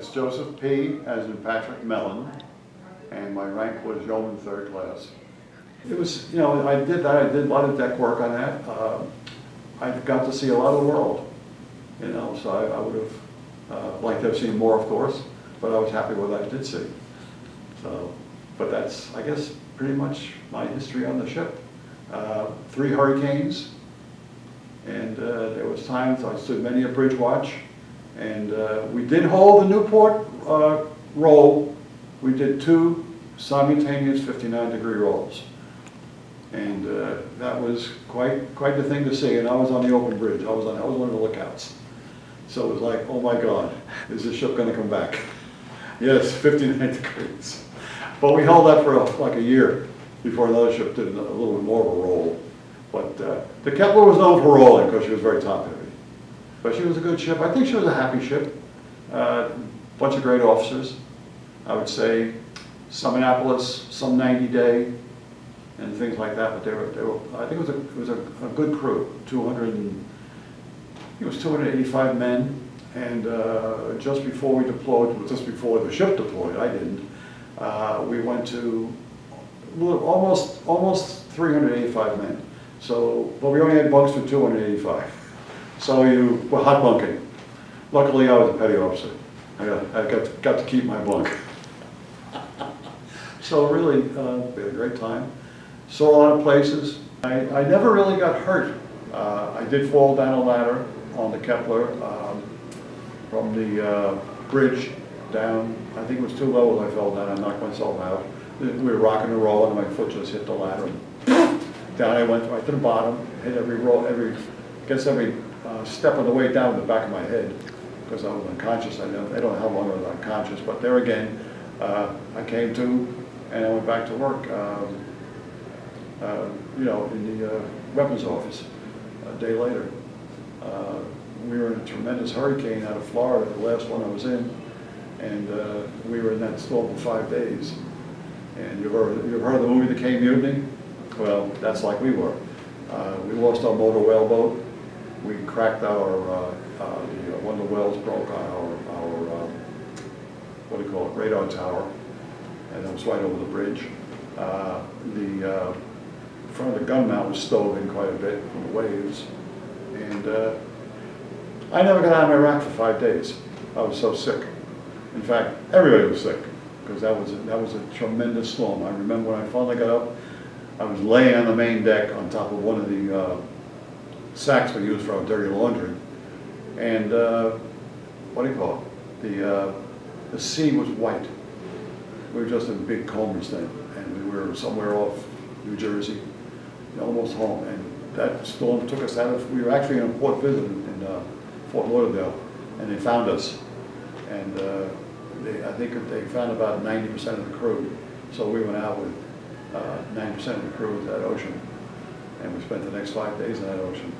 It's Joseph P., as in Patrick Mellen, and my rank was yeoman third class. It was, I did that. I did a lot of deck work on that. I got to see a lot of the world, so I would have liked to have seen more, of course, but I was happy with what I did see. So, but that's, I guess, pretty much my history on the ship. 3 hurricanes, and there was times I stood many a bridge watch, and we did hold the Newport roll. We did 2 simultaneous 59-degree rolls, and that was quite the thing to see. And I was on the open bridge. I was one of the lookouts. So it was like, oh my God, is this ship going to come back? Yes, 59 degrees. But we held that for like a year before another ship did a little bit more of a roll. But the Keppler was known for rolling because she was very top heavy. But she was a good ship. I think she was a happy ship. Bunch of great officers. I would say some Annapolis, some 90-day, and things like that. But they were. I think it was a good crew. 285 men. And just before we deployed, just before the ship deployed, I didn't. We went to almost 385 men. So, but we only had bunks for 285. So you were hot bunking. Luckily, I was a petty officer. I got to keep my bunk. So really, we had a great time. Saw a lot of places. I never really got hurt. I did fall down a ladder on the Keppler from the bridge down. I think it was too low as I fell down. I knocked myself out. We were rocking and rolling, and my foot just hit the ladder. Down I went right to the bottom, hit every step on the way down the back of my head, because I was unconscious. I don't know how long I was unconscious, but there again, I came to, and I went back to work, in the weapons office a day later. We were in a tremendous hurricane out of Florida, the last one I was in, and we were in that storm for 5 days. And you've heard of the movie The K Mutiny? Well, that's like we were. We lost our motor whaleboat. We cracked one of the wells broke our what do you call it, radar tower, and it was right over the bridge. The front of the gun mount was stove in quite a bit from the waves, and I never got out of my rack for 5 days. I was so sick. In fact, everybody was sick, because that was a tremendous storm. I remember when I finally got up, I was laying on the main deck on top of one of the sacks we used for our dirty laundry, and what do you call it? The sea was white. We were just in big combers then, and we were somewhere off New Jersey, almost home, and that storm took us out of. We were actually in a port visit in Fort Lauderdale, and they found us, and I think they found about 90% of the crew. So we went out with 90% of the crew in that ocean, and we spent the next 5 days in that ocean.